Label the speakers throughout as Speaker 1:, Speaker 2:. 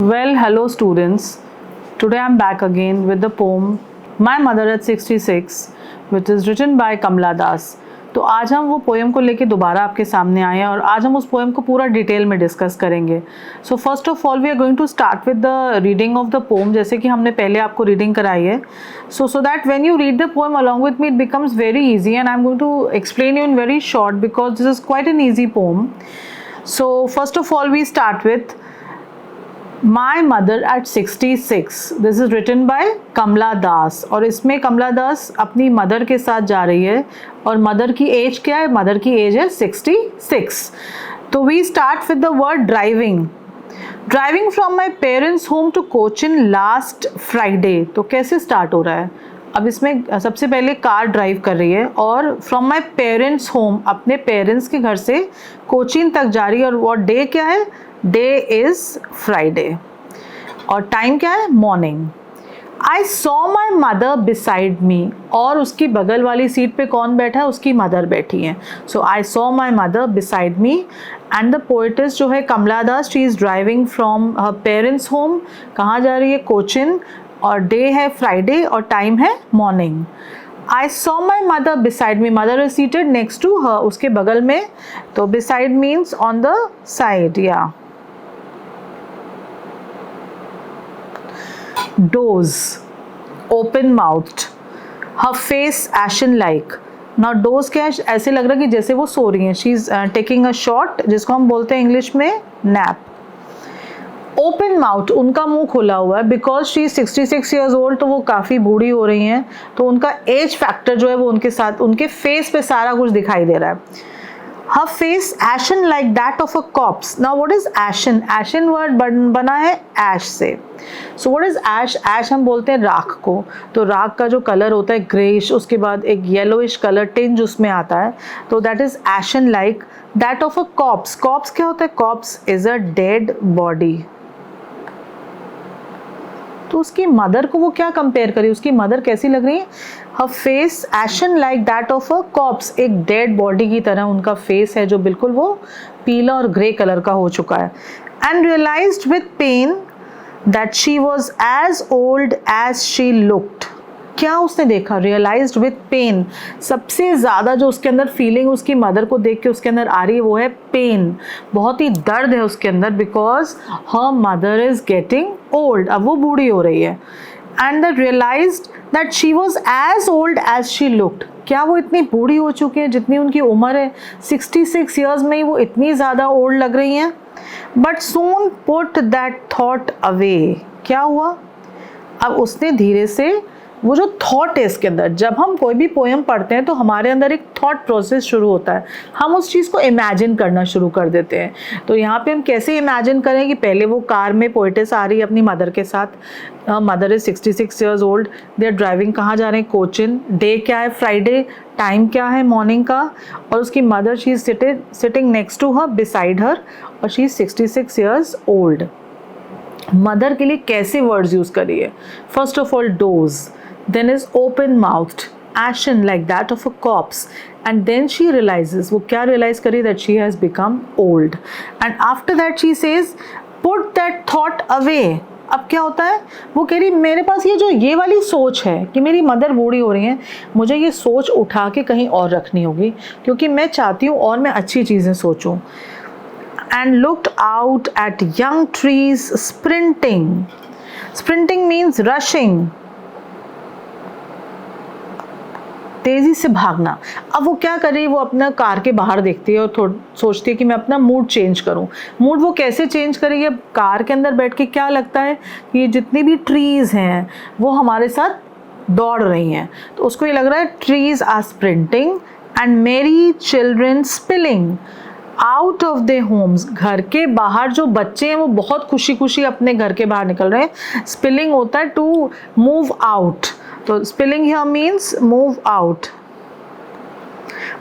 Speaker 1: Well, hello students. Today I'm back again with the poem My Mother at 66, which is written by Kamla Das. तो आज हम वो poem को लेके दोबारा आपके सामने आए हैं और आज हम उस पोएम को पूरा डिटेल में डिस्कस करेंगे. So first of all we are going to start with the reading of the poem, जैसे कि हमने पहले आपको रीडिंग कराई है. So that when you read the poem along with me it becomes very easy and I am going to explain you in very short because this is quite an easy poem. So first of all we start with My Mother at 66. This is written by कमला दास और इसमें कमला दास अपनी mother के साथ जा रही है और mother की एज क्या है? मदर की एज है 66. तो we start with the word driving. Driving from my parents home to Cochin last Friday. तो कैसे स्टार्ट हो रहा है? अब इसमें सबसे पहले कार ड्राइव कर रही है और फ्रॉम माई पेरेंट्स होम अपने पेरेंट्स के घर से कोचिन तक जा रही है. और वो डे क्या है? डे इज फ्राइडे और टाइम क्या है? Morning. I saw my mother beside मी. और उसकी बगल वाली सीट पे कौन बैठा है? उसकी मदर बैठी है. So I saw my mother beside me and the poetess जो है Kamala Das, she is driving from her parents home. कहाँ जा रही है? कोचिन. और डे है फ्राइडे और टाइम है morning. I saw my mother beside me. Mother is seated next to her. उसके बगल में. तो beside means on the side. Yeah. Doze. Open mouthed. Her face ashen like. Now doze क्या है? ऐसे लग रहा है कि जैसे वो सो रही हैं. She is taking a short, जिसको हम बोलते हैं इंग्लिश में nap. ओपन माउथ, उनका मुंह खुला हुआ है बिकॉज शी 66 ईयर्स ओल्ड. तो वो काफ़ी बूढ़ी हो रही हैं तो उनका एज फैक्टर जो है वो उनके साथ उनके फेस पे सारा कुछ दिखाई दे रहा है. Her face ashen like that of a corpse. Now what is ashen? Ashen word बना है ऐश से. सो व्हाट इज ऐश? ऐश हम बोलते हैं राख को. तो राख का जो कलर होता है ग्रेइश, उसके बाद एक येलोइश कलर टिंज उसमें आता है. तो that is ashen like that of a corpse. Corpse क्या होता है? Corpse is a dead body. तो उसकी मदर को वो क्या कंपेयर करी? उसकी मदर कैसी लग रही है? Her face ashen like that of a corpse. एक डेड बॉडी की तरह उनका फेस है जो बिल्कुल वो पीला और ग्रे कलर का हो चुका है. And realised with pain that she was as old as she looked. क्या उसने देखा? Realised with pain. सबसे ज़्यादा जो उसके अंदर फीलिंग उसकी मदर को देख के उसके अंदर आ रही है वो है पेन. बहुत ही दर्द है उसके अंदर because her mother is getting old. अब वो बूढ़ी हो रही है. And that realised that she was as old as she looked. क्या वो इतनी बूढ़ी हो चुकी है जितनी उनकी उम्र है? 66 ईयर्स में ही वो इतनी ज़्यादा ओल्ड लग रही हैं. But soon put that thought away. क्या हुआ? अब उसने धीरे से वो जो थॉट है इसके अंदर, जब हम कोई भी पोएम पढ़ते हैं तो हमारे अंदर एक थॉट प्रोसेस शुरू होता है. हम उस चीज़ को इमेजिन करना शुरू कर देते हैं. तो यहाँ पे हम कैसे इमेजिन करें कि पहले वो कार में पोएटेस आ रही है अपनी मदर के साथ. Mother is 66 years old. They are driving. कहाँ जा रहे हैं? कोचिन. डे क्या है? फ्राइडे. टाइम क्या है? मॉर्निंग का. और उसकी mother she is sitting next to her, beside her, और she is 66 years old. Mother के लिए कैसे वर्ड्स यूज़ करिए? First of all those, then is open mouthed, ashen like that of a corpse, and then she realizes, वो क्या realize करी? that she has become old. and after that she says put that thought away. अब क्या होता है? वो कह रही मेरे पास ये वाली सोच है कि मेरी मदर बूढ़ी हो रही हैं, मुझे ये सोच उठा के कहीं और रखनी होगी क्योंकि मैं चाहती हूँ और मैं अच्छी चीज़ें सोचूं. and looked out at young trees sprinting. sprinting means rushing, तेज़ी से भागना. अब वो क्या कर रही है? वो अपना कार के बाहर देखती है और सोचती है कि मैं अपना मूड चेंज करूं. मूड वो कैसे चेंज करेगी? अब कार के अंदर बैठ के क्या लगता है कि ये जितनी भी ट्रीज़ हैं वो हमारे साथ दौड़ रही हैं. तो उसको ये लग रहा है ट्रीज़ आर स्प्रिंटिंग एंड मेरी children spilling out of their homes. घर के बाहर जो बच्चे हैं वो बहुत खुशी खुशी अपने घर के बाहर निकल रहे हैं. स्पिलिंग होता है टू मूव आउट. तो spilling here means move out.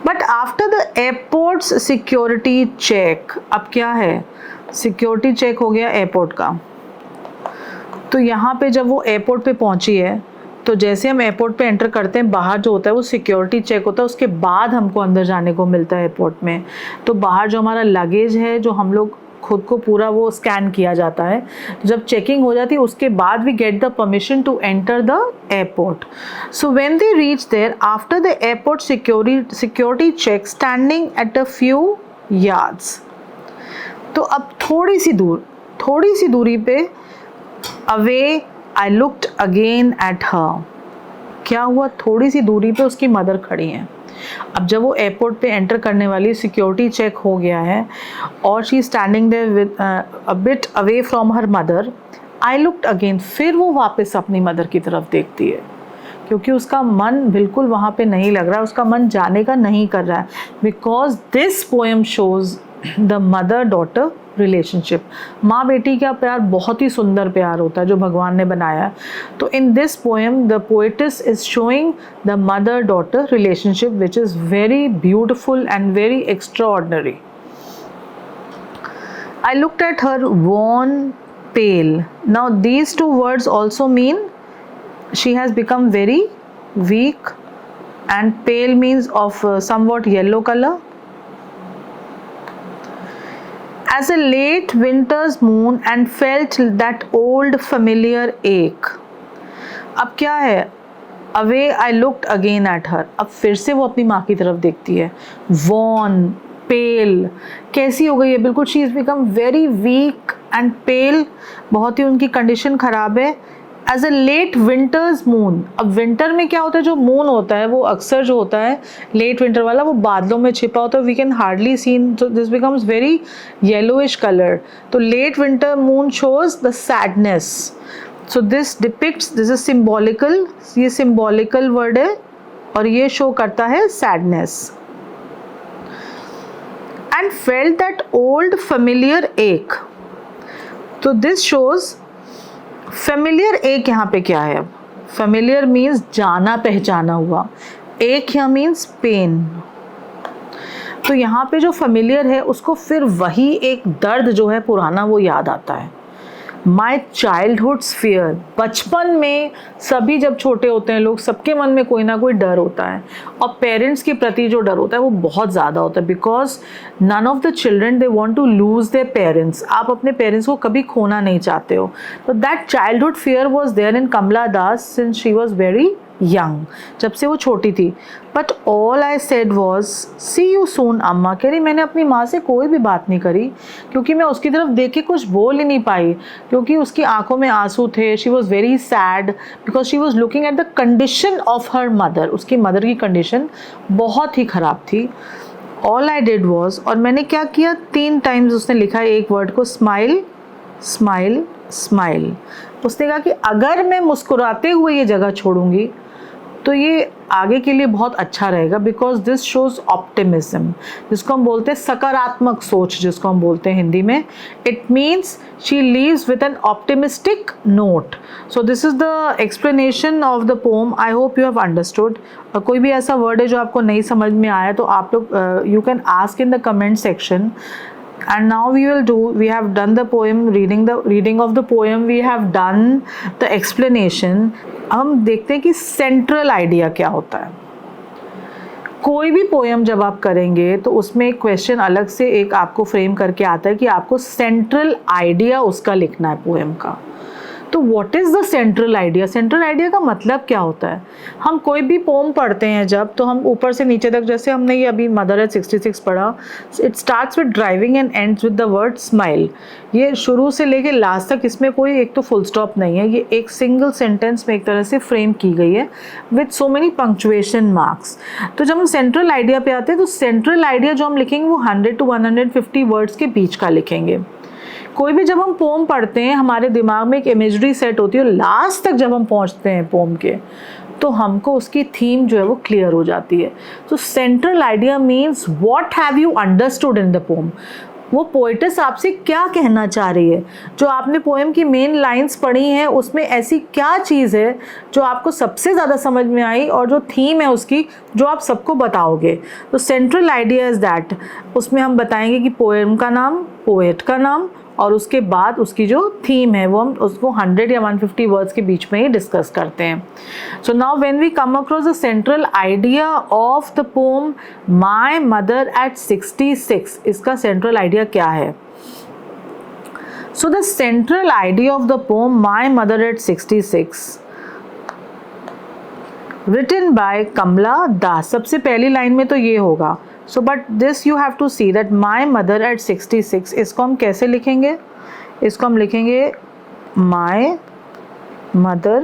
Speaker 1: But after the airport's security check, अब क्या है? सिक्योरिटी चेक हो गया एयरपोर्ट का. तो यहाँ पे जब वो एयरपोर्ट पे पहुँची है तो जैसे हम एयरपोर्ट पे एंटर करते हैं बाहर जो होता है वो सिक्योरिटी चेक होता है. उसके बाद हमको अंदर जाने को मिलता है एयरपोर्ट में. तो बाहर जो हमारा लगेज है जो हम लोग खुद को पूरा वो स्कैन किया जाता है, जब चेकिंग हो जाती है उसके बाद we get the permission to enter the airport. So when they reach there after the airport security check standing at a few yards. तो अब थोड़ी सी दूरी पे away I looked again at her. क्या हुआ, थोड़ी सी दूरी पे उसकी मदर खड़ी हैं. अब जब वो एयरपोर्ट पे एंटर करने वाली, सिक्योरिटी चेक हो गया है और she standing there with a bit away from her mother, I looked again. फिर वो वापस अपनी मदर की तरफ देखती है क्योंकि उसका मन बिल्कुल वहाँ पे नहीं लग रहा है, उसका मन जाने का नहीं कर रहा है. Because this poem shows the mother daughter relationship. माँ बेटी का प्यार बहुत ही सुंदर प्यार होता है जो भगवान ने बनाया है. तो in this poem the poet's is showing the mother daughter relationship which is very beautiful and very extraordinary. I looked at her worn, pale. Now these two words also mean she has become very weak, and pale means of somewhat yellow color. As a late winter's moon and felt that old familiar ache. अब क्या है, Away I looked again at her. अब फिर से वो अपनी माँ की तरफ देखती है. Worn, pale, कैसी हो गई है, बिल्कुल she has become very weak and pale. बहुत ही उनकी कंडीशन ख़राब है. As a late winter's moon. अब विंटर में क्या होता है, जो मून होता है वो अक्सर जो होता है लेट विंटर वाला वो बादलों में छिपा होता है. वी कैन हार्डली सीन, तो this becomes very yellowish colour. तो late winter moon shows the sadness. So this depicts, this is symbolical, ये सिम्बॉलिकल वर्ड है और ये शो करता है sadness. And felt that old familiar ache. तो this shows familiar एक. यहाँ पे क्या है, फेमिलियर मीन्स जाना पहचाना हुआ, एक यहाँ मीन्स पेन. तो यहाँ पे जो फेमिलियर है उसको फिर वही एक दर्द जो है पुराना वो याद आता है. माई चाइल्डहुड्स फियर. बचपन में सभी जब छोटे होते हैं लोग, सबके मन में कोई ना कोई डर होता है और पेरेंट्स के प्रति जो डर होता है वो बहुत ज़्यादा होता है. Because none of the children they want to lose their parents. आप अपने पेरेंट्स को कभी खोना नहीं चाहते हो. तो that childhood fear was there in Kamala Das since she was very young, जब से वो छोटी थी. But all I said was see you soon अम्मा. कह रही मैंने अपनी माँ से कोई भी बात नहीं करी क्योंकि मैं उसकी तरफ देख के कुछ बोल ही नहीं पाई, क्योंकि उसकी आंखों में आंसू थे. She was very sad because she was looking at the condition of her mother. उसकी मदर की कंडीशन बहुत ही ख़राब थी. ऑल आई डिड वॉज, और मैंने क्या किया, 3 टाइम्स उसने लिखा है एक वर्ड को, स्माइल स्माइल स्माइल. उसने कहा कि अगर मैं मुस्कुराते हुए ये जगह छोड़ूंगी तो ये आगे के लिए बहुत अच्छा रहेगा. बिकॉज दिस शोज ऑप्टिमिज्म, जिसको हम बोलते हैं सकारात्मक सोच, जिसको हम बोलते हैं हिंदी में. It means she leaves with N optimistic note. So this is the explanation of the pome. I hope you have understood. कोई भी ऐसा वर्ड है जो आपको नहीं समझ में आया तो आप लोग you can ask in the comment section. And now we have done the poem, reading of the poem, we have done the explanation. अब हम देखते हैं कि सेंट्रल आइडिया क्या होता है. कोई भी पोएम जब आप करेंगे तो उसमें एक क्वेश्चन अलग से एक आपको फ्रेम करके आता है कि आपको सेंट्रल आइडिया उसका लिखना है पोएम का. तो what is the central idea. Central idea का मतलब क्या होता है. हम कोई भी पोम पढ़ते हैं जब, तो हम ऊपर से नीचे तक, जैसे हमने ये अभी मदर एट 66 पढ़ा, it starts with driving and ends with the word smile. ये शुरू से लेके लास्ट तक इसमें कोई एक तो फुल स्टॉप नहीं है, ये एक सिंगल सेंटेंस में एक तरह से फ्रेम की गई है with so many punctuation marks. तो जब हम सेंट्रल आइडिया पे आते हैं तो सेंट्रल आइडिया जो हम लिखेंगे वो 100 to 150 वर्ड्स के बीच का लिखेंगे. कोई भी जब हम पोम पढ़ते हैं हमारे दिमाग में एक इमेजरी सेट होती है, और लास्ट तक जब हम पहुंचते हैं पोम के तो हमको उसकी थीम जो है वो क्लियर हो जाती है. तो central idea means what have you understood in the pome. वो पोएटिस आपसे क्या कहना चाह रही है. जो आपने पोएम की मेन लाइंस पढ़ी हैं उसमें ऐसी क्या चीज़ है जो आपको सबसे ज़्यादा समझ में आई और जो थीम है उसकी जो आप सबको बताओगे. तो सेंट्रल आइडिया इज़ दैट. उसमें हम बताएंगे कि पोएम का नाम, पोएट का नाम, और उसके बाद उसकी जो थीम है वो हम उसको 100 या 150 वर्ड्स के बीच में ही डिस्कस करते हैं. So now when we come across the central idea of the poem my mother at 66, इसका सेंट्रल आइडिया क्या है. So the central idea of the poem My Mother at 66, written by Kamla Das. सबसे पहली line में तो ये होगा. So but this you have to see that My Mother at 66, इसको हम कैसे लिखेंगे? इसको हम लिखेंगे My Mother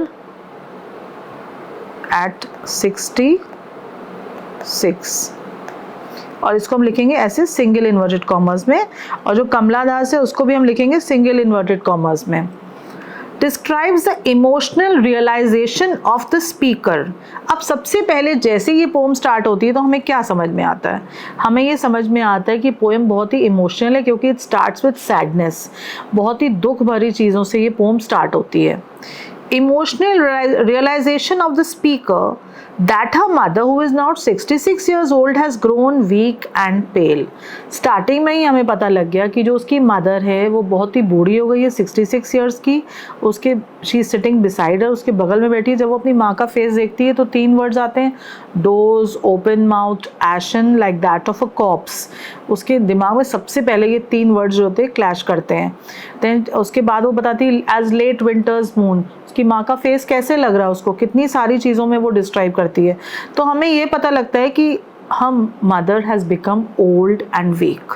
Speaker 1: at 66, और इसको हम लिखेंगे ऐसे सिंगल इन्वर्टेड कॉमर्स में, और जो कमला दास है उसको भी हम लिखेंगे सिंगल इन्वर्टेड कॉमर्स में. Describes the emotional realisation of the speaker. अब सबसे पहले जैसे ये पोम स्टार्ट होती है तो हमें क्या समझ में आता है? हमें ये समझ में आता है कि पोएम बहुत ही इमोशनल है, क्योंकि इट स्टार्ट्स विद सैडनेस. बहुत ही दुख भरी चीज़ों से ये पोम स्टार्ट होती है. Emotional realization of the speaker that her mother, who is now 66 years old, has grown weak and pale. Starting में ही हमें पता लग गया कि जो उसकी मदर है वो बहुत ही बूढ़ी हो गई है, 66 ईयर्स की. उसके she is sitting beside her, उसके बगल में बैठी है. जब वो अपनी माँ का फेस देखती है तो 3 वर्ड्स आते हैं, dose, open mouth, ation like that of a cops. उसके दिमाग में सबसे पहले ये 3 वर्ड्स जो होते हैं क्लैश करते हैं. देन उसके बाद वो बताती है एज लेट विंटर्स मून. उसकी माँ का फेस कैसे लग रहा है उसको, कितनी सारी चीज़ों में वो डिस्क्राइब करती है. तो हमें ये पता लगता है कि हम mother has become old and weak.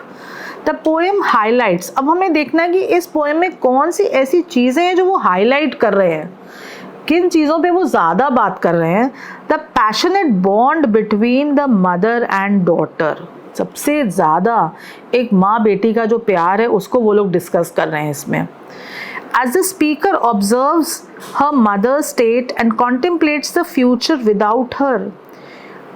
Speaker 1: The poem highlights. अब हमें देखना है कि इस पोएम में कौन सी ऐसी चीज़ें हैं जो वो हाईलाइट कर रहे हैं, किन चीज़ों पे वो ज़्यादा बात कर रहे हैं. The passionate bond between the mother and daughter. सबसे ज़्यादा एक माँ बेटी का जो प्यार है उसको वो लोग डिस्कस कर रहे हैं इसमें. As the speaker observes her mother's state and contemplates the future without her.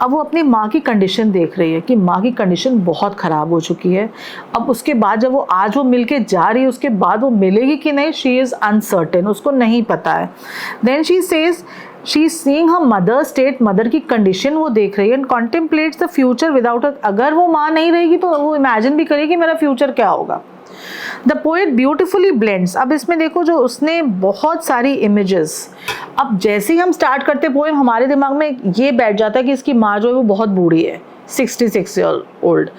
Speaker 1: अब वो अपनी माँ की कंडीशन देख रही है कि माँ की कंडीशन बहुत ख़राब हो चुकी है. अब उसके बाद जब वो आज वो मिल के जा रही है, उसके बाद वो मिलेगी कि नहीं, शी इज़ अनसर्टेन, उसको नहीं पता है. Then she says she is seeing her mother state, mother की कंडीशन वो देख रही है. And contemplates the future without her. अगर वो माँ नहीं रहेगी तो वो इमेजिन भी करेगी मेरा फ्यूचर क्या होगा. The poet beautifully blends. अब इसमें देखो जो उसने बहुत सारी इमेजेस. अब जैसे ही हम स्टार्ट करते पोएम हमारे दिमाग में ये बैठ जाता है कि इसकी माँ जो है वो बहुत बूढ़ी है, 66 year old,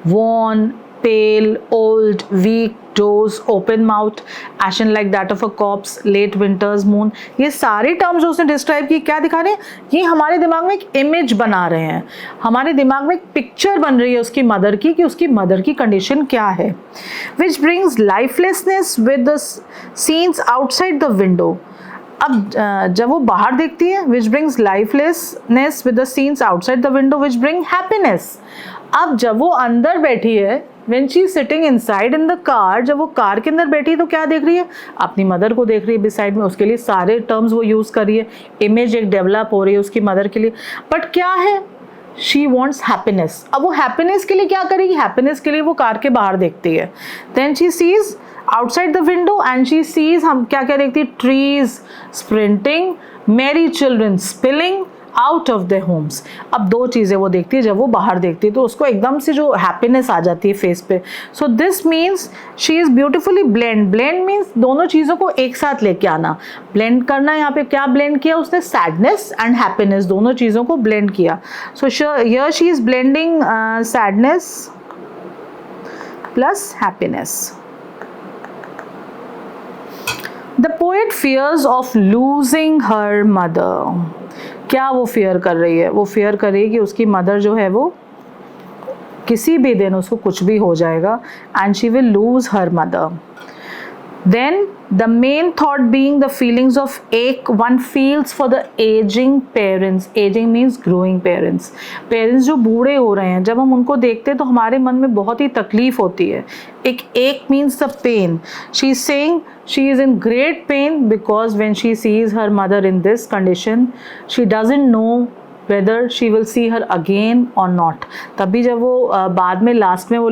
Speaker 1: worn, pale, old, weak, doze, open mouth, ashen like that of a corpse, late winter's moon. ये सारे टर्म्स जो उसने डिस्क्राइब की क्या दिखा रहे हैं? ये हमारे दिमाग में एक इमेज बना रहे हैं, हमारे दिमाग में एक पिक्चर बन रही है उसकी मदर की कि उसकी मदर की कंडीशन क्या है. Which brings lifelessness with the scenes outside the window. अब जब वो बाहर देखती है, which brings lifelessness with the scenes outside the window, which bring happiness. अब जब वो अंदर बैठी है, when she is sitting inside in the car, जब वो कार के अंदर बैठी है तो क्या देख रही है? अपनी मदर को देख रही है बिसाइड में. उसके लिए सारे टर्म्स वो यूज़ कर रही है, इमेज एक डेवलप हो रही है उसकी मदर के लिए. बट क्या है? She wants happiness. अब वो हैप्पीनेस के लिए क्या करेगी? हैप्पीनेस के लिए वो कार के बाहर देखती है. Then she sees outside the window and she sees, हम क्या क्या देखती है? trees sprinting, merry children spilling out of their homes. अब 2 चीज़ें वो देखती है जब वो बाहर देखती है तो उसको एकदम से जो हैप्पीनेस आ जाती है फेस पे. So this means she is beautifully blend. Blend means दोनों चीज़ों को एक साथ लेके आना, ब्लेंड करना. यहाँ पे क्या ब्लेंड किया उसने? सैडनेस एंड हैप्पीनेस, दोनों चीज़ों को ब्लेंड किया. सो here she is blending sadness plus happiness. The poet fears of losing her mother. क्या वो फेयर कर रही है? वो फेयर कर रही है कि उसकी मदर जो है वो किसी भी दिन उसको कुछ भी हो जाएगा, and she will lose her mother. Then the main thought being the feelings of ache one feels for the aging parents. Aging means growing parents. Parents जो बूढ़े हो रहे हैं, जब हम उनको देखते हैं तो हमारे मन में बहुत ही तकलीफ होती है. एक ache means the pain. She is saying she is in great pain because when she sees her mother in this condition, she doesn't know whether she will see her again or not. तभी जब वो बाद में last में वो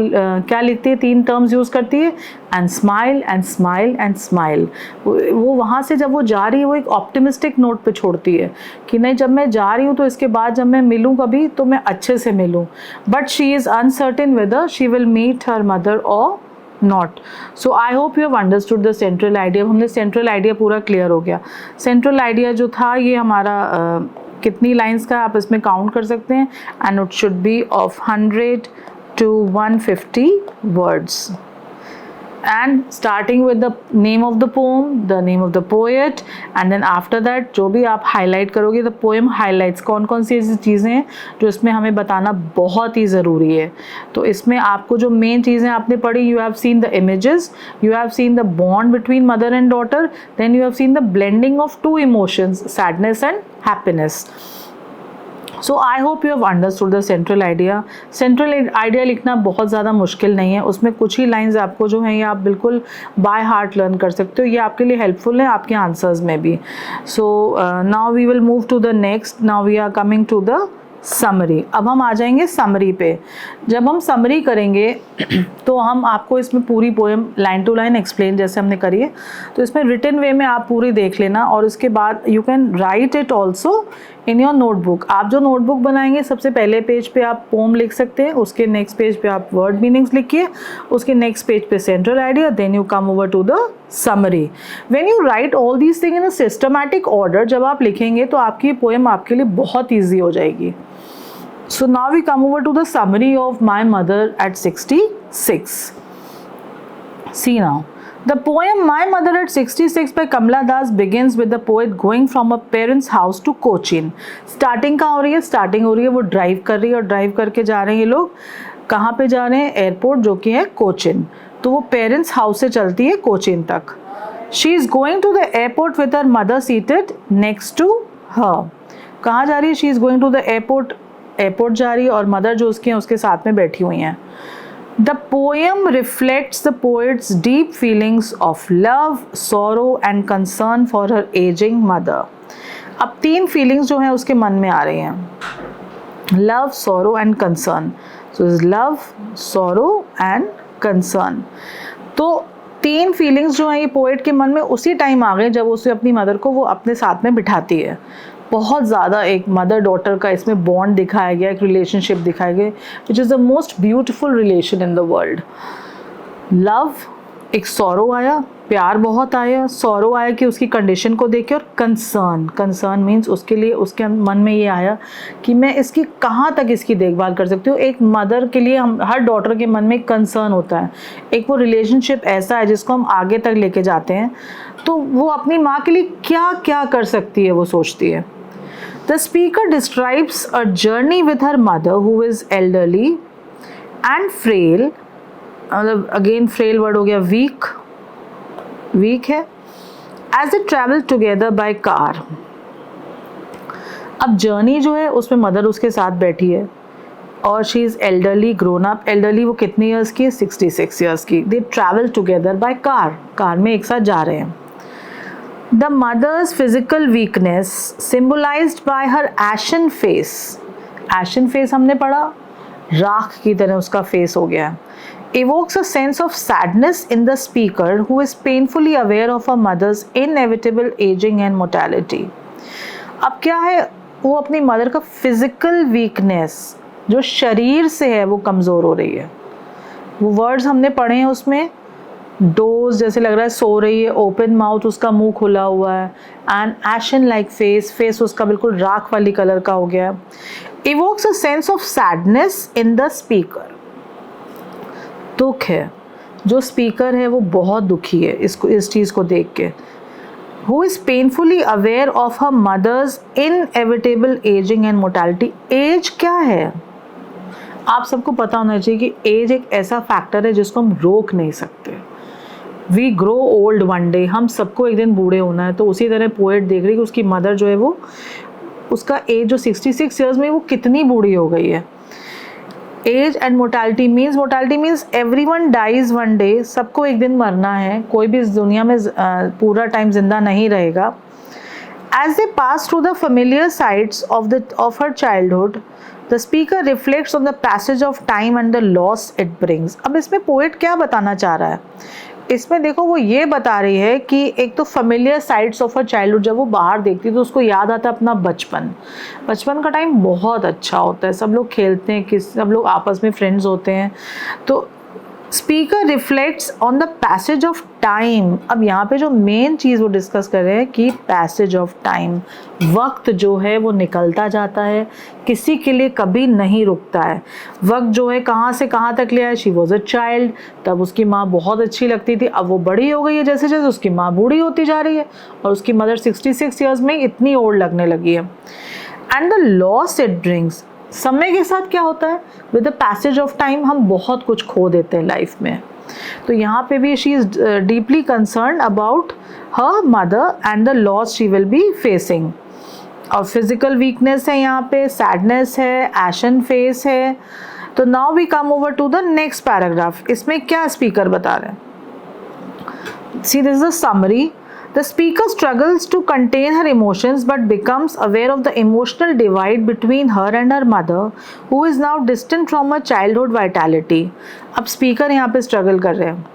Speaker 1: क्या लिखती है? 3 टर्म्स यूज़ करती है, and smile and smile and smile. वो वहाँ से जब वो जा रही है वो एक ऑप्टिमिस्टिक नोट पे छोड़ती है कि नहीं, जब मैं जा रही हूँ तो इसके बाद जब मैं मिलूँ कभी तो मैं अच्छे से मिलूँ. But she is uncertain whether she will meet her mother or not. So I hope you have understood the central idea. हमने central idea पूरा क्लियर हो गया. central idea जो था ये हमारा कितनी लाइंस का आप इसमें काउंट कर सकते हैं, and it should be of 100 to 150 words. And starting with the name of the poem, the name of the poet, and then after that जो भी आप हाईलाइट करोगे द पोएम हाईलाइट्स कौन कौन सी ऐसी चीज़ें हैं जो इसमें हमें बताना बहुत ही ज़रूरी है। तो इसमें आपको जो मेन चीज़ें आपने पढ़ी, you have seen the images, you have seen the bond between mother and daughter, then you have seen the blending of two emotions, sadness and happiness. So I hope you have understood the central idea. Central idea लिखना बहुत ज़्यादा मुश्किल नहीं है, उसमें कुछ ही lines आपको जो हैं ये आप बिल्कुल बाय हार्ट लर्न कर सकते हो, ये आपके लिए हेल्पफुल है आपके आंसर्स में भी। So now we will move to the next, now we are coming to the summary. अब हम आ जाएंगे समरी पे। जब हम समरी करेंगे तो हम आपको इसमें पूरी poem line to line explain जैसे हमने करी है, तो इसमें रिटन वे में आप पूरी देख लेना, और उसके बाद you can write it also in your notebook. आप जो नोटबुक बनाएंगे सबसे पहले पेज पे आप पोम लिख सकते हैं, उसके नेक्स्ट पेज पे आप वर्ड मीनिंग्स लिखिए, उसके नेक्स्ट पेज पे central idea, then you come over to the summary. When you write all these thing in a systematic order, जब आप लिखेंगे तो आपकी पोएम आपके लिए बहुत ईजी हो जाएगी। So now we come over to the summary of My Mother at 66. See now, the poem My Mother at 66 by Kamala Das begins with the poet going from a parent's house to Cochin. Starting कहाँ हो रही है? Starting हो रही है वो drive कर रही है, और ड्राइव करके जा रहे हैं ये लोग कहाँ पे जा रहे हैं? एयरपोर्ट, जो कि है कोचिन। तो वो पेरेंट्स हाउस से चलती है कोचिन तक। She is going to the airport with her mother seated next to her. कहाँ जा रही है? She is going to the airport, airport जा रही है, और मदर जो उसकी हैं उसके साथ में बैठी हुई हैं। The poem reflects the poets deep feelings of love, sorrow and concern for her ageing mother. अब 3 फीलिंग्स जो हैं उसके मन में आ रही हैं, love, sorrow and concern. So is love, sorrow and concern. तो 3 फीलिंग्स जो हैं ये पोएट के मन में उसी टाइम आ गए जब उसे अपनी मदर को वो अपने साथ में बिठाती है। बहुत ज़्यादा एक मदर डॉटर का इसमें बॉन्ड दिखाया गया, एक रिलेशनशिप दिखाया गया, which is the most beautiful relation in the world. Love, एक सॉरो आया, प्यार बहुत आया, सॉरो आया कि उसकी कंडीशन को देख के, और कंसर्न मीन्स उसके लिए उसके मन में ये आया कि मैं इसकी कहाँ तक इसकी देखभाल कर सकती हूँ। एक मदर के लिए हम हर डॉटर के मन में एक कंसर्न होता है, एक वो रिलेशनशिप ऐसा है जिसको हम आगे तक लेके जाते हैं, तो वो अपनी माँ के लिए क्या क्या कर सकती है वो सोचती है। The speaker describes a journey with her mother who is elderly and frail, again frail word हो गया, weak है, as they travel together by car। अब जर्नी जो है उसमें मदर उसके साथ बैठी है, और she is elderly grown up. Elderly वो कितने ईयर्स की है? 66 ईयर्स की। दे ट्रैवल टुगेदर बाय कार में एक साथ जा रहे हैं। The mother's physical weakness symbolized by her ashen face. Ashen face हमने पढ़ा, राख की तरह उसका फेस हो गया। Evokes a sense of sadness in the speaker who is painfully aware of her mother's inevitable aging and mortality. अब क्या है? वो अपनी मदर का फिजिकल वीकनेस जो शरीर से है वो कमज़ोर हो रही है। वो वर्ड्स हमने पढ़े हैं उसमें, डोज जैसे लग रहा है सो रही है, ओपन माउथ उसका मुंह खुला हुआ है, एंड एशन लाइक फेस उसका बिल्कुल राख वाली कलर का हो गया। Evokes a sense of sadness in the speaker. दुख है, जो स्पीकर है वो बहुत दुखी है इस चीज़ को देख के। Who is painfully aware of her mother's inevitable aging and mortality. Age क्या है? आप सबको पता होना चाहिए कि एज एक ऐसा फैक्टर है जिसको हम रोक नहीं सकते। We grow old one day, हम सबको एक दिन बूढ़े होना है। तो उसी तरह पोएट देख रही है कि उसकी मदर जो है वो, उसका एज जो 66 ईयर्स में वो कितनी बूढ़ी हो गई है। Age and mortality means everyone dies one day, सबको एक दिन मरना है, कोई भी इस दुनिया में पूरा टाइम जिंदा नहीं रहेगा। As they pass through the familiar sights of her childhood, the speaker reflects on the passage of time and the loss it brings. अब इसमें पोएट क्या बताना चाह रहा है? इसमें देखो वो ये बता रही है कि एक तो familiar sights of her childhood, जब वो बाहर देखती है तो उसको याद आता है अपना बचपन का टाइम बहुत अच्छा होता है, सब लोग खेलते हैं, सब लोग आपस में फ्रेंड्स होते हैं, तो speaker reflects on the passage of time. अब यहाँ पे जो मेन चीज़ वो डिस्कस कर रहे हैं कि पैसेज ऑफ टाइम, वक्त जो है वो निकलता जाता है, किसी के लिए कभी नहीं रुकता है। वक्त जो है कहाँ से कहाँ तक ले आया। शी वॉज अ चाइल्ड, तब उसकी माँ बहुत अच्छी लगती थी, अब वो बड़ी हो गई है, जैसे जैसे उसकी माँ बूढ़ी होती जा रही है और उसकी मदर 66 ईयर्स में इतनी ओल्ड लगने लगी है। And the loss it brings, समय के साथ क्या होता है, with the passage of time हम बहुत कुछ खो देते हैं लाइफ में। तो यहाँ पे भी she is deeply concern about her mother and the loss she will be facing. और फिजिकल वीकनेस है, यहाँ पे सैडनेस है, एशन फेस है। तो now we come over to the next paragraph. इसमें क्या स्पीकर बता रहे हैं, see this is the summary. The speaker struggles to contain her emotions but becomes aware of the emotional divide between her and her mother, who is now distant from her childhood vitality. अब speaker यहाँ पे struggle कर रहे हैं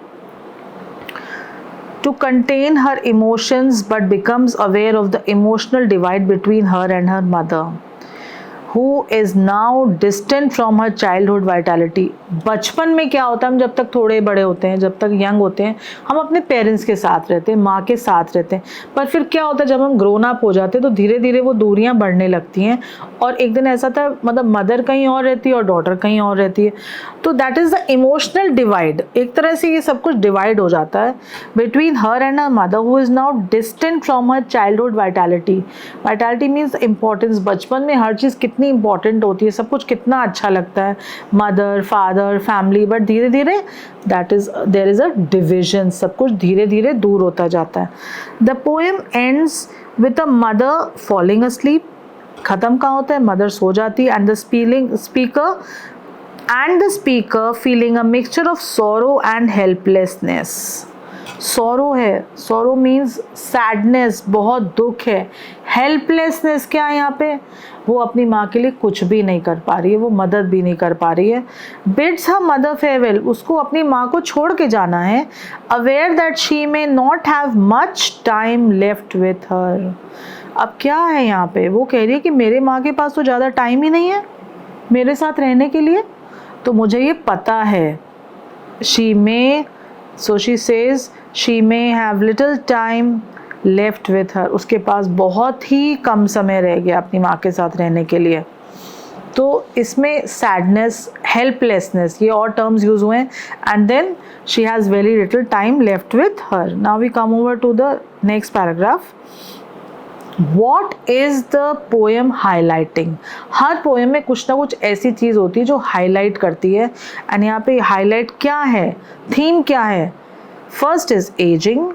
Speaker 1: to contain her emotions but becomes aware of the emotional divide between her and her mother, who is now distant from her childhood vitality. बचपन में क्या होता है, हम जब तक थोड़े बड़े होते हैं, जब तक यंग होते हैं, हम अपने पेरेंट्स के साथ रहते हैं, माँ के साथ रहते हैं। पर फिर क्या होता है, जब हम ग्रोन अप हो जाते हैं तो धीरे धीरे वो दूरियां बढ़ने लगती हैं और एक दिन ऐसा था, मतलब मदर कहीं और रहती है और डॉटर कहीं और रहती है। तो that is the emotional divide. एक तरह से ये सब कुछ डिवाइड हो जाता है between her and her mother, who is now distant from her childhood vitality. Vitality means importance. बचपन में हर चीज़ कितनी इंपॉर्टेंट होती है, सब कुछ कितना अच्छा लगता है, मदर, फादर, फैमिली। बट धीरे धीरे देयर इज अ डिविजन, सब कुछ धीरे धीरे दूर होता जाता है। The poem ends with a mother falling asleep. खत्म कहाँ होता है, मदर सो जाती है, and the speaker feeling a mixture of sorrow and helplessness. सोरो है, सोरो मीन्स सैडनेस, बहुत दुख है। हेल्पलेसनेस क्या है यहाँ पे, वो अपनी माँ के लिए कुछ भी नहीं कर पा रही है, वो मदद भी नहीं कर पा रही है। बिड्स हर मदर फेयरवेल, उसको अपनी माँ को छोड़ के जाना है। Aware that she may not have much time left with हर। अब क्या है यहाँ पे, वो कह रही है कि मेरे माँ के पास तो ज़्यादा टाइम ही नहीं है मेरे साथ रहने के लिए, तो मुझे ये पता है। She may, so she says she may have little time left with हर, उसके पास बहुत ही कम समय रह गया अपनी माँ के साथ रहने के लिए। तो इसमें सैडनेस, हेल्पलेसनेस, ये और टर्म्स यूज हुए हैं। And then she has very little time left with her. Now we come over to the next paragraph. What is the poem highlighting? हर पोएम में कुछ ना कुछ ऐसी चीज़ होती है जो हाईलाइट करती है। एंड यहाँ पे हाईलाइट क्या है, थीम क्या है? First is ageing,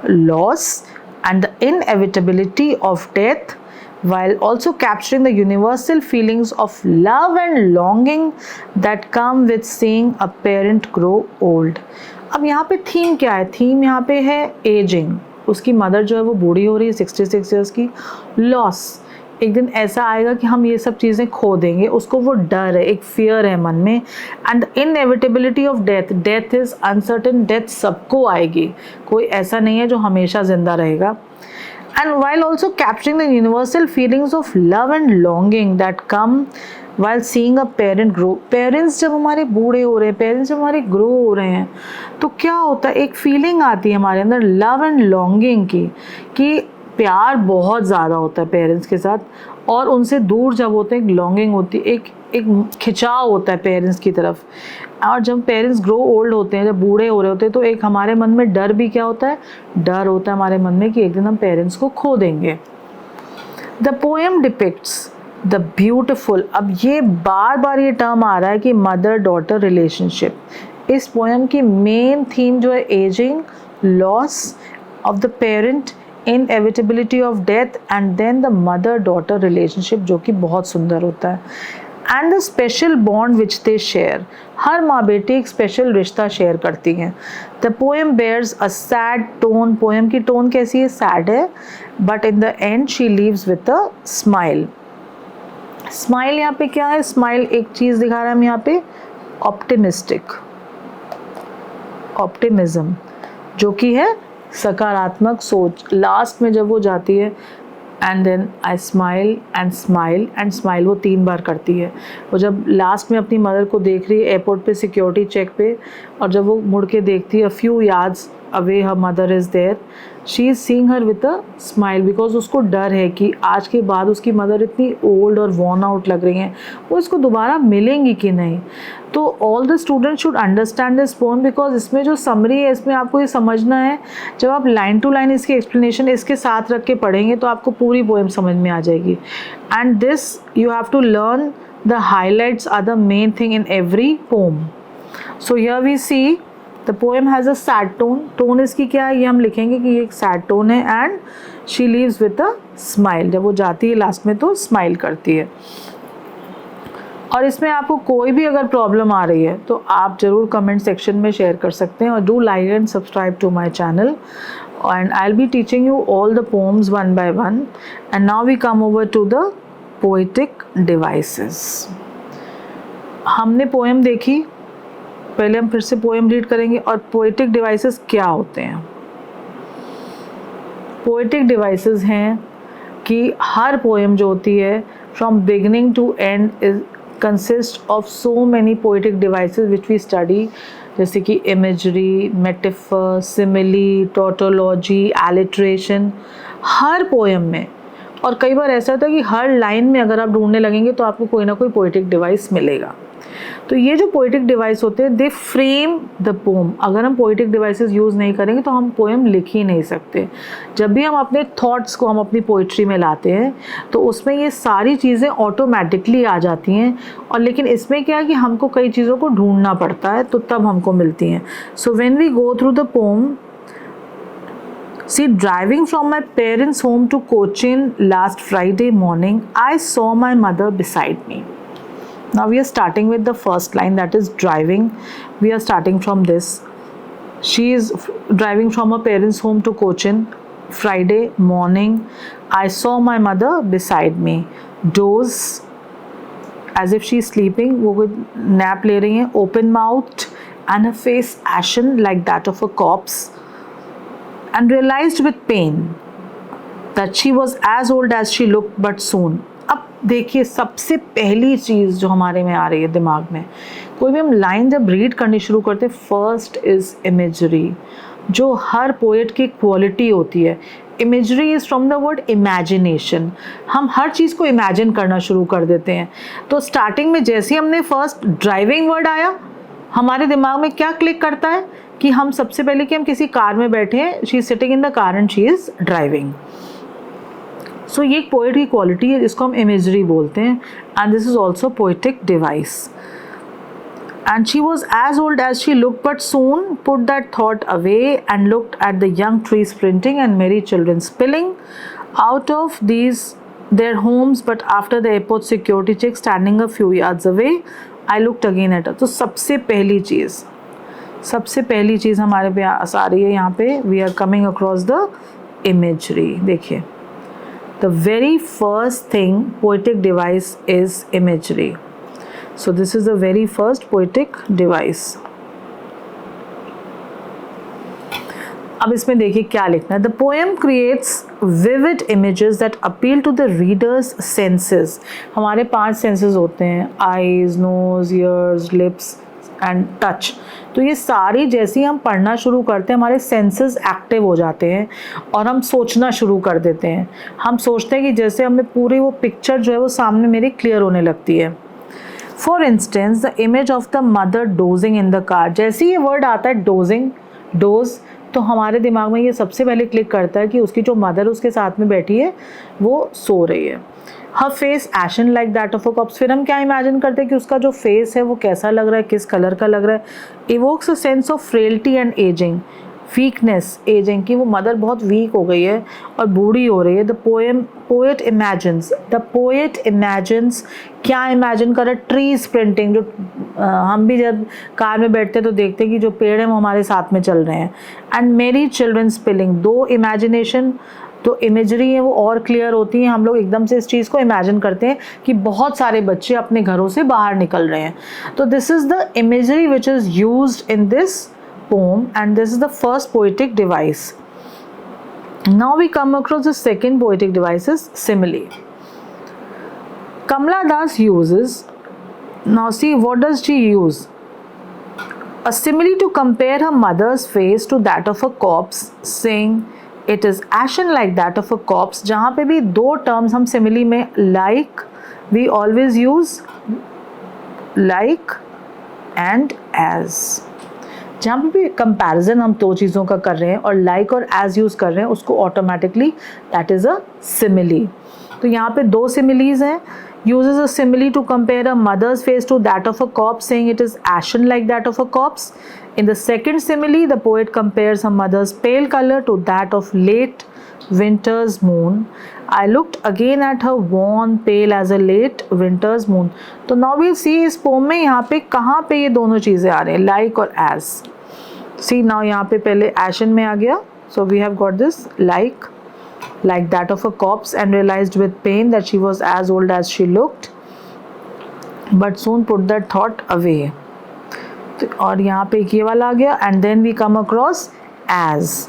Speaker 1: loss and the inevitability of death, while also capturing the universal feelings of love and longing that come with seeing a parent grow old. अब यहाँ पे थीम क्या है? थीम यहाँ पे है एजिंग, उसकी मदर जो है वो बूढ़ी हो रही है 66 ईयर्स की। लॉस, एक दिन ऐसा आएगा कि हम ये सब चीज़ें खो देंगे, उसको वो डर है, एक फियर है मन में। And inevitability of death, death is uncertain, death सबको आएगी, कोई ऐसा नहीं है जो हमेशा जिंदा रहेगा। And while also capturing the universal feelings of love and longing that come while seeing a parent grow. Parents जब हमारे बूढ़े हो रहे हैं, पेरेंट्स जब हमारे ग्रो हो रहे हैं, तो क्या होता है, एक फीलिंग आती है हमारे अंदर लव एंड लॉन्गिंग की, कि प्यार बहुत ज़्यादा होता है पेरेंट्स के साथ, और उनसे दूर जब होते हैं एक लॉन्गिंग होती है, एक खिंचाव होता है पेरेंट्स की तरफ। और जब पेरेंट्स ग्रो ओल्ड होते हैं, जब बूढ़े हो रहे होते हैं, तो एक हमारे मन में डर भी क्या होता है, डर होता है हमारे मन में कि एक दिन हम पेरेंट्स को खो देंगे। The poem depicts the beautiful, अब ये बार बार ये टर्म आ रहा है कि मदर डॉटर रिलेशनशिप। इस पोएम की मेन थीम जो है ageing, loss of the parent, inevitability of death, and then the mother daughter relationship, जो कि बहुत सुंदर होता है। And the special bond which they share, हर माँ बेटी एक स्पेशल रिश्ता शेयर करती हैं। The poem bears a sad tone, poem की टोन कैसी है, सैड है, but in the end she leaves with a smile. Smile यहाँ पे क्या है, स्माइल एक चीज़ दिखा रहा है हम यहाँ पे, ऑप्टिमिस्टिक, ऑप्टिमिज्म, जो कि है सकारात्मक सोच। लास्ट में जब वो जाती है and then I smile and smile and smile, वो 3 बार करती है। वो जब लास्ट में अपनी मदर को देख रही है एयरपोर्ट पे सिक्योरिटी चेक पे, और जब वो मुड़ के देखती है a few yards away her mother is there, she is seeing her with a smile, because उसको डर है कि आज के बाद उसकी मदर इतनी ओल्ड और वॉर्न आउट लग रही हैं, वो इसको दोबारा मिलेंगी कि नहीं। तो all the student should understand this poem, because इसमें जो समरी है इसमें आपको ये समझना है, जब आप लाइन टू लाइन इसकी एक्सप्लेनेशन इसके साथ रख के पढ़ेंगे तो आपको पूरी पोएम समझ में आ जाएगी। And this you have to learn the highlights are the main thing in every poem. So here we see the poem has a sad tone. Tone इसकी क्या है ये हम लिखेंगे कि ये एक सैड टोन है। And she leaves with a smile, जब वो जाती है लास्ट में तो स्माइल करती है। और इसमें आपको कोई भी अगर प्रॉब्लम आ रही है तो आप ज़रूर कमेंट सेक्शन में शेयर कर सकते हैं, और do like and subscribe to my channel, and I will be teaching you all the poems one by one. And now we come over to the poetic devices. हमने poem देखी, पहले हम फिर से पोएम रीड करेंगे और poetic devices क्या होते हैं। पोएटिक डिवाइसेस हैं कि हर पोएम जो होती है from beginning to end is consist of so many poetic devices which we study, जैसे कि imagery, metaphor, simile, tautology, alliteration, हर पोएम में। और कई बार ऐसा होता है कि हर लाइन में अगर आप ढूंढने लगेंगे तो आपको कोई ना कोई पोएटिक डिवाइस मिलेगा। तो ये जो पोएटिक डिवाइस होते हैं दे फ्रेम द पोएम। अगर हम पोएटिक डिवाइसेस यूज़ नहीं करेंगे तो हम पोएम लिख ही नहीं सकते। जब भी हम अपने थॉट्स को हम अपनी पोइट्री में लाते हैं तो उसमें ये सारी चीज़ें ऑटोमेटिकली आ जाती हैं, और लेकिन इसमें क्या है कि हमको कई चीज़ों को ढूंढना पड़ता है तो तब हमको मिलती हैं। So when we go through the poem, see, driving from my parents' home to Cochin last Friday morning, I saw my mother beside me. Now we are starting with the first line, that is driving. We are starting from this. She is driving from her parents' home to Cochin Friday morning. I saw my mother beside me. Doze, as if she is sleeping. वो कोई nap ले रही हैं. Open mouthed and her face ashen like that of a corpse. And realized with pain that she was as old as she looked but soon. अब देखिए, सबसे पहली चीज़ जो हमारे में आ रही है दिमाग में, कोई भी हम लाइन जब रीड करनी शुरू करते हैं, फर्स्ट इज़ इमेजरी, जो हर पोएट की क्वालिटी होती है। Imagery is from the word imagination. हम हर चीज़ को इमेजिन करना शुरू कर देते हैं। तो स्टार्टिंग में जैसे ही हमने फर्स्ट ड्राइविंग वर्ड आया, हमारे दिमाग में क्या क्लिक करता है कि हम सबसे पहले कि हम किसी कार में बैठे हैं, she is sitting in the car and she is driving. So ये एक पोएट की क्वालिटी है जिसको हम इमेजरी बोलते हैं, and this is also poetic device. And she was as old as she looked, but soon put that thought away and looked at the young trees sprinting and merry children spilling out of their homes. But after the airport security check standing a few yards away, I looked again at her. तो सबसे पहली चीज़ हमारे पास आ रही है यहाँ पे, we are coming across the imagery. देखिए, the very first thing poetic device is imagery. So this is the very first poetic device. अब इसमें देखिए क्या लिखना है। The poem creates vivid images that appeal to the reader's senses. हमारे 5 senses होते हैं, eyes, nose, ears, lips and touch. तो ये सारी जैसे ही हम पढ़ना शुरू करते हैं हमारे सेंसेस एक्टिव हो जाते हैं और हम सोचना शुरू कर देते हैं। हम सोचते हैं कि जैसे हमें पूरी वो पिक्चर जो है वो सामने मेरी क्लियर होने लगती है। For instance the image of the mother dosing in the car. जैसे ही ये वर्ड आता है डोजिंग, डोज, तो हमारे दिमाग में ये सबसे पहले क्लिक करता है कि उसकी जो मदर उसके साथ में बैठी है वो सो रही है। Her face ashen like that of a corpse. फिर हम क्या इमेजिन करते हैं कि उसका जो फेस है वो कैसा लग रहा है, किस कलर का लग रहा है। Evokes a sense of frailty and ageing, weakness, ageing, कि वो मदर बहुत वीक हो गई है और बूढ़ी हो रही है। द पोएट इमेजिन्स, क्या इमेजिन कर रहा है? ट्री स्प्रिंटिंग, जो हम भी जब कार में बैठते तो देखते हैं कि जो पेड़ हैं वो हमारे साथ में चल रहे हैं। एंड मेरी चिल्ड्रन स्पिलिंग, दो इमेजिनेशन, तो इमेजरी है वो और क्लियर होती है। हम लोग एकदम से इस चीज़ को इमेजिन करते हैं कि बहुत सारे बच्चे अपने घरों से बाहर निकल रहे हैं। तो this is the imagery which is used in this poem, and this is the first poetic device. Now we come across the second poetic device is simile. Kamala Das uses, now see what does she use? A simile to compare her mother's face to that of a corpse, saying it is ashen like that of a corpse. जहाँ पे भी दो terms हम simile में like we always use like and as. जहाँ पे भी comparison हम दो चीज़ों का कर रहे हैं और like और as यूज़ कर रहे हैं उसको automatically that is a simile. तो यहाँ पे दो similes हैं. Uses a simile to compare a mother's face to that of a corpse, saying it is ashen like that of a corpse. In the second simile, the poet compares her mother's pale color to that of late winter's moon. I looked again at her worn pale as a late winter's moon. तो now we'll see इस pome में यहाँ पे कहाँ पे ये दोनों चीज़ें आ रही हैं, like और as. See now यहाँ पे पहले ashen में आ गया, so we have got this like that of a corpse, and realized with pain that she was as old as she looked, but soon put that thought away. और यहाँ पे ये वाला आ गया, and then we come across as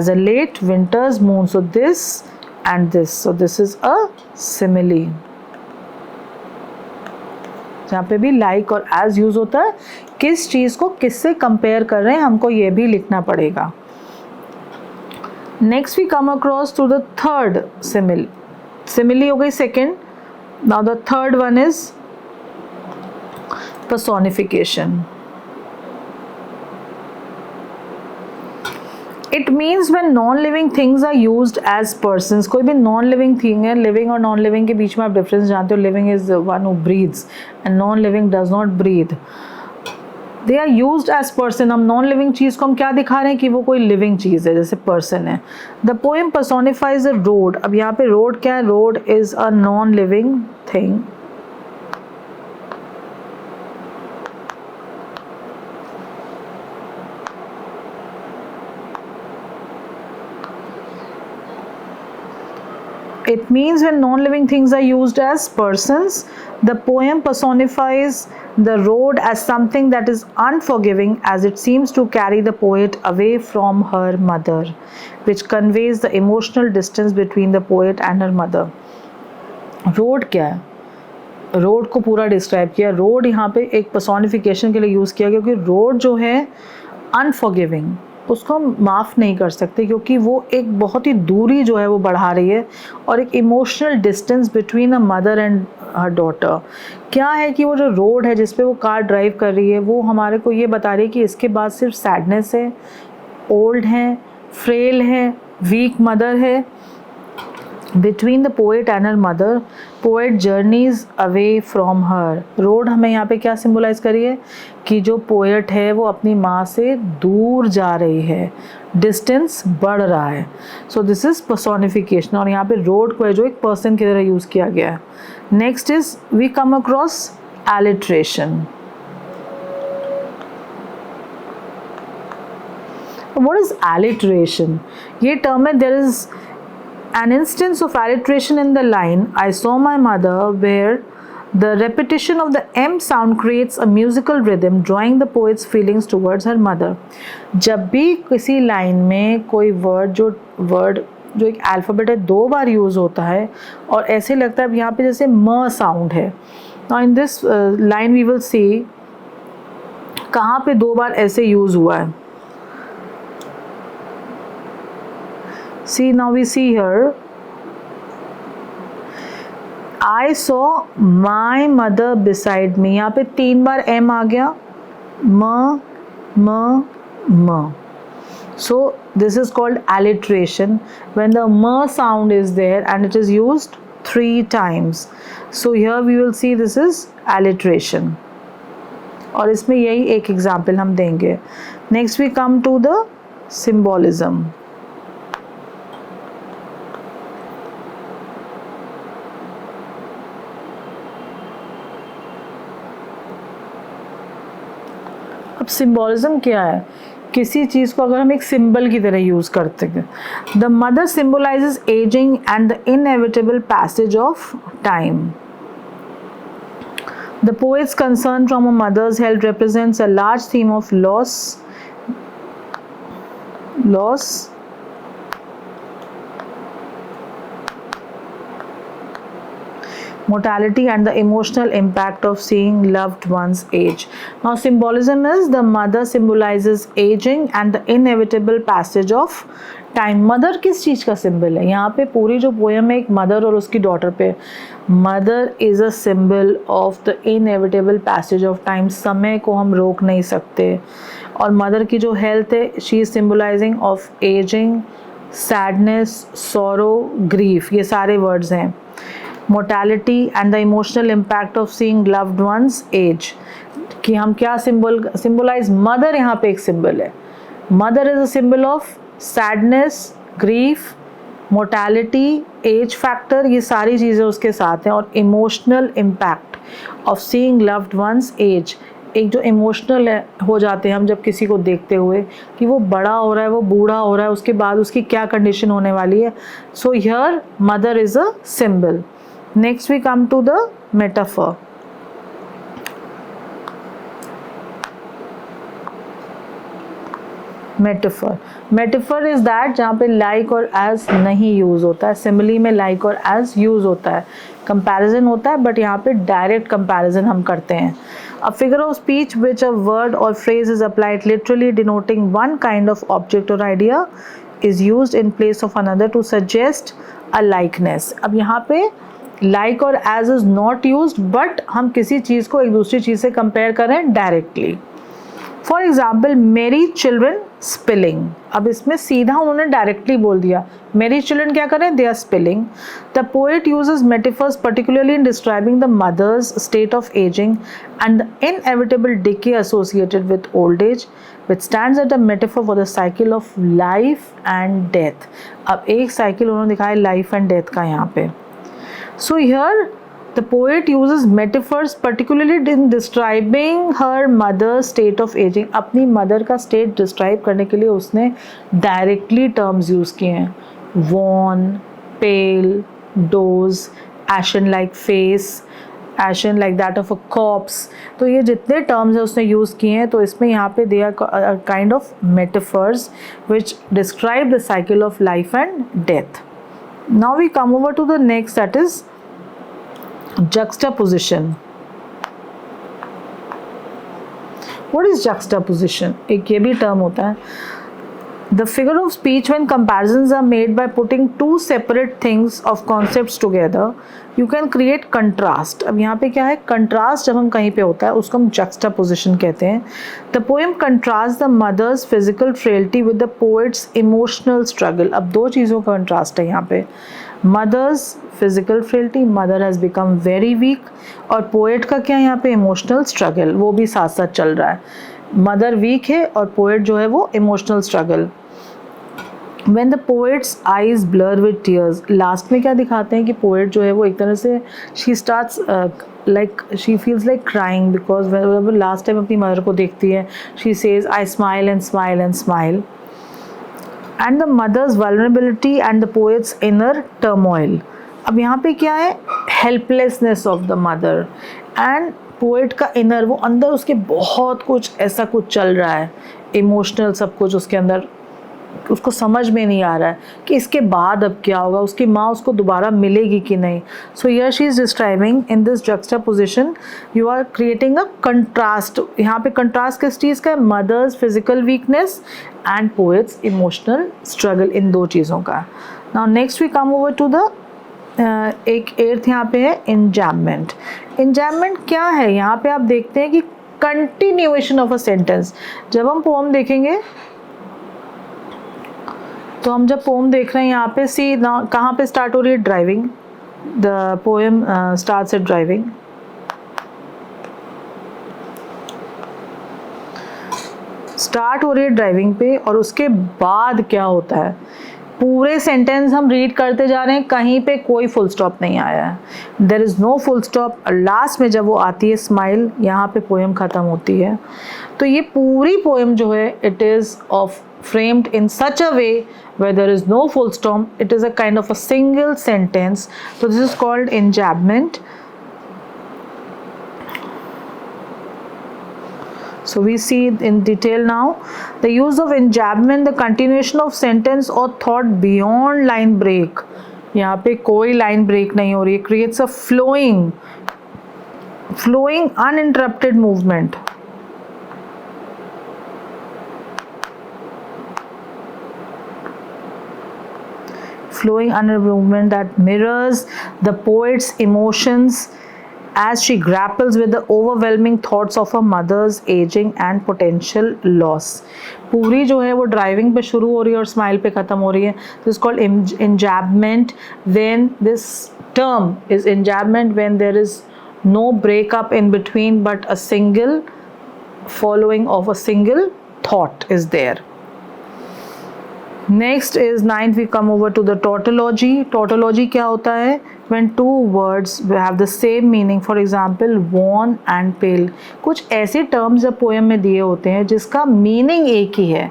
Speaker 1: a late winter's moon. So this and this, so this is a simile. यहाँ पे भी like और as यूज होता है, किस चीज़ को किससे कंपेयर कर रहे हैं हमको ये भी लिखना पड़ेगा. Next we come across to the third simile. Simile हो गई second. Now the third one is personification. It means when non-living things are used as persons. कोई भी non-living thing है, living और non-living के बीच में आप difference जानते हो. Living is the one who breathes and non-living does not breathe. They are used as person. हम नॉन लिविंग चीज़ को हम क्या दिखा रहे हैं कि वो कोई लिविंग चीज़ है, जैसे पर्सन है. The poem personifies a road. अब यहाँ पे रोड क्या है? Road is a non living thing. It means when non-living things are used as persons, the poem personifies the road as something that is unforgiving, as it seems to carry the poet away from her mother, which conveys the emotional distance between the poet and her mother. Road क्या है? Road को पूरा describe किया. Road यहाँ पे एक personification के लिए यूज़ किया, क्योंकि रोड जो है अनफॉरगिविंग, उसको हम माफ़ नहीं कर सकते, क्योंकि वो एक बहुत ही दूरी जो है वो बढ़ा रही है और एक emotional distance between a mother and her daughter. क्या है कि वो जो रोड है जिस पे वो कार ड्राइव कर रही है, वो हमारे को ये बता रही है कि इसके बाद सिर्फ सैडनेस है, ओल्ड है, फ्रेल है, वीक मदर है. Between the poet and her mother, poet journeys away from her. Road हमें यहाँ पे क्या सिम्बलाइज करी है कि जो पोएट है वो अपनी माँ से दूर जा रही है, डिस्टेंस बढ़ रहा है. सो दिस इज पर्सोनिफिकेशन, और यहाँ पे रोड को है जो एक पर्सन की तरह यूज़ किया गया है. Next is we come across alliteration. What is alliteration? ये टर्म है. There is an instance of alliteration in the line, I saw my mother, where the repetition of the M sound creates a musical rhythm, drawing the poet's feelings towards her mother. जब भी किसी line में कोई word जो एक alphabet है दो बार use होता है और ऐसे लगता है, अब यहाँ पे जैसे म साउंड है. Now in this line we will see कहाँ पे दो बार ऐसे यूज़ हुआ है. See, now we see here, I saw my mother beside me. यहाँ पे तीन बार M आ गया, म. So this is called alliteration, when the m sound is there and it is used 3 times. So here we will see this is alliteration, और इसमें यही एक example हम देंगे. Next we come to the symbolism. अब symbolism क्या है? किसी चीज़ को अगर हम एक सिंबल की तरह यूज़ करते हैं. The mother symbolises ageing and the inevitable passage of time. The poet's concern from a mother's health represents a large theme of loss mortality and the emotional impact of seeing loved ones age. Now symbolism is the mother symbolizes aging and the inevitable passage of time. Mother किस चीज़ का symbol है? यहाँ पे पूरी जो poem है एक मदर और उसकी डॉटर पे. Mother is a symbol of the inevitable passage of time. समय को हम रोक नहीं सकते. और मदर की जो हेल्थ है, she is symbolising of ageing, sadness, sorrow, grief, ये सारे वर्ड्स हैं. Mortality and the emotional impact of seeing loved ones age, कि हम क्या सिम्बलाइज. मदर यहाँ पे एक सिंबल है. Mother is a symbol of sadness, grief, mortality, age factor, ये सारी चीज़ें उसके साथ हैं. और emotional impact of seeing loved ones age, एक जो इमोशनल हो जाते हैं हम जब किसी को देखते हुए कि वो बड़ा हो रहा है, वो बूढ़ा हो रहा है, उसके बाद उसकी क्या कंडीशन होने वाली है. So here mother is a symbol. Next we come to the metaphor. Metaphor is that जहाँ पे लाइक और एज नहीं यूज होता है. सिमिली में लाइक और एज यूज होता है, कंपैरिजन होता है, बट यहाँ पे डायरेक्ट कंपैरिजन हम करते हैं. A figure of speech which a word और phrase is applied literally denoting one kind of object और idea is used in place of another to suggest a likeness. अब यहाँ पे लाइक और as is not used, but हम किसी चीज़ को एक दूसरी चीज़ से कंपेयर करें डायरेक्टली. फॉर एग्जाम्पल मेरी चिल्ड्रन स्पिलिंग. अब इसमें सीधा उन्होंने डायरेक्टली बोल दिया मेरी चिल्ड्रन क्या करें, they are spilling. The poet uses metaphors particularly in describing the mother's state of ageing and the inevitable decay associated with old age, which stands as a metaphor for the cycle of life and death. अब एक cycle उन्होंने दिखाया life and death का यहाँ पे. So here the poet uses metaphors particularly in describing her mother's state of aging. अपनी mother का state describe करने के लिए उसने डायरेक्टली टर्म्स यूज़ किए हैं. worn, pale, doze, ashen like face, ashen like that of a corpse. तो ये जितने टर्म्स हैं उसने यूज़ किए हैं. तो इसमें यहाँ पे they are kind of metaphors which describe the cycle of life and death. Now we come over to the next, that is juxtaposition. What is juxtaposition? एक ये भी टर्म होता है. The figure of speech when comparisons are made by putting two separate things of concepts together, you can create contrast. अब यहाँ पे क्या है, contrast जब हम कहीं पे होता है उसको हम juxtaposition कहते हैं. The poem contrasts the mother's physical frailty with the poet's emotional struggle. अब दो चीज़ों का contrast है यहाँ पे. Mother's physical frailty, mother has become very weak, और poet का क्या यहाँ पे emotional struggle, वो भी साथ साथ चल रहा है. मदर वीक है और पोएट जो है वो emotional struggle. When the poet's eyes blur with tears, last में क्या दिखाते हैं कि पोएट जो है वो एक तरह से she starts like she feels like crying because when last time अपनी मदर को देखती है she says I smile and smile and smile. And the mother's vulnerability and the poet's inner turmoil. अब यहाँ पे क्या है, helplessness of the mother and poet का इनर, वो अंदर उसके बहुत कुछ ऐसा कुछ चल रहा है, इमोशनल सब कुछ उसके अंदर, उसको समझ में नहीं आ रहा है कि इसके बाद अब क्या होगा, उसकी माँ उसको दोबारा मिलेगी कि नहीं. So here she is describing in this juxtaposition you are creating a contrast. यहाँ पे कंट्रास्ट किस चीज़ का है, mother's physical weakness and poet's emotional struggle, इन दो चीज़ों का. Now next we come over to the ache earth यहाँ पे है इंजैममेंट. इंजैममेंट क्या है, यहाँ पे आप देखते हैं कि कंटिन्यूएशन ऑफ अ सेंटेंस. जब हम पोम देखेंगे तो हम जब पोम देख रहे हैं यहाँ पे सी ना कहाँ पे स्टार्ट हो रही है, driving. The poem starts at driving. Start हो रही है ड्राइविंग पे और उसके बाद क्या होता है, पूरे सेंटेंस हम रीड करते जा रहे हैं, कहीं पे कोई फुल स्टॉप नहीं आया है. There is no full stop. Last में जब वो आती है स्माइल, यहाँ पे पोएम ख़त्म होती है. तो ये पूरी पोएम जो है it is of framed in such a way where there is no full stop, it is a kind of a single sentence. So this is called enjambment. So we see in detail now the use of enjambment, the continuation of sentence or thought beyond line break यहाँ पे कोई line break नहीं हो रही है, creates a flowing uninterrupted movement. Flowing uninterrupted movement that mirrors the poet's emotions as she grapples with the overwhelming thoughts of her mother's aging and potential loss. पूरी जो है वो ड्राइविंग पे शुरू हो रही है और स्माइल पे ख़त्म हो रही है. This called enjambment. When this term is enjambment, when there is no breakup in between but a single following of a single thought is there. Next is 9th, we come over to the tautology. Tautology क्या होता है? When two words have the same meaning, for example worn and pale. कुछ ऐसे terms जब poem में दिए होते हैं जिसका meaning एक ही है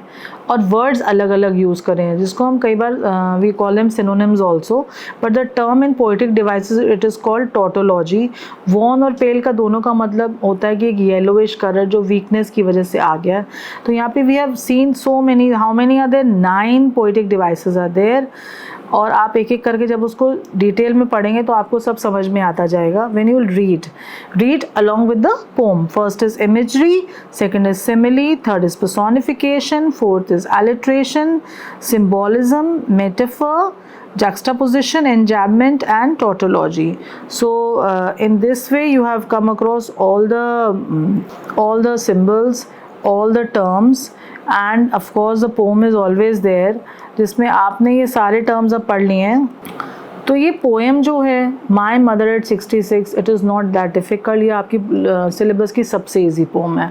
Speaker 1: और words अलग अलग यूज़ करें हैं, जिसको हम कई बार we call them synonyms also, but the term in poetic devices it is called tautology. worn और pale का दोनों का मतलब होता है कि एक yellowish color जो weakness की वजह से आ गया. तो यहाँ पे we have seen so many, how many are there? 9 poetic devices are there. और आप एक एक करके जब उसको डिटेल में पढ़ेंगे तो आपको सब समझ में आता जाएगा. When you will read along with the poem. First is imagery, second is simile, third is personification, fourth is alliteration, symbolism, metaphor, juxtaposition, enjambment and tautology. So in this way you have come across all the symbols, all the terms, and of course the poem is always there जिसमें आपने ये सारे terms अब पढ़ लिए हैं. तो ये पोएम जो है my mother at 66, it is not that difficult. ये आपकी सिलेबस की सबसे इजी पोम है.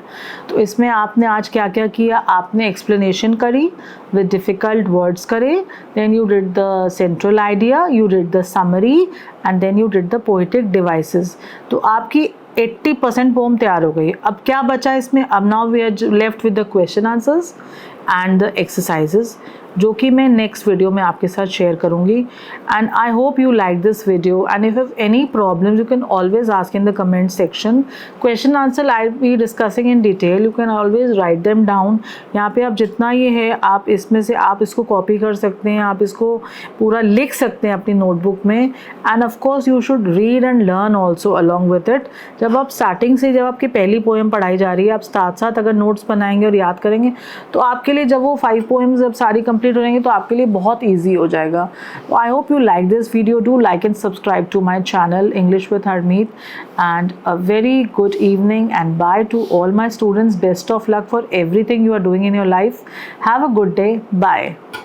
Speaker 1: तो इसमें आपने आज क्या क्या किया? आपने एक्सप्लेनेशन करी विद डिफ़िकल्ट वर्ड्स करे, then you did the central idea, you did the summary and then you did the poetic devices. तो आपकी 80% पोम तैयार हो गई. अब क्या बचा इसमें? अब now we are left with the question answers and the exercises, जो कि मैं नेक्स्ट वीडियो में आपके साथ शेयर करूंगी. And I hope you like this video and if have any problems you can always ask in the comment section. Question answer I be discussing in detail, you can always write them down. यहाँ पे आप जितना ये है आप इसमें से आप इसको कॉपी कर सकते हैं, आप इसको पूरा लिख सकते हैं अपनी नोटबुक में. End of course you should read and learn also along with it. जब आप स्टार्टिंग से जब आपकी पहली पोएम पढ़ाई जा रही है, आप साथ साथ अगर नोट्स बनाएंगे और याद करेंगे तो आपके लिए जब वो 5 पोएम्स जब सारी कंप्लीट हो जाएंगी तो आपके लिए बहुत ईजी हो जाएगा. I hope you like this video. Do like and subscribe to my channel English with Harmeet. And a very good evening and bye to all my students. Best of luck for everything you are doing in your life. Have a good day. Bye.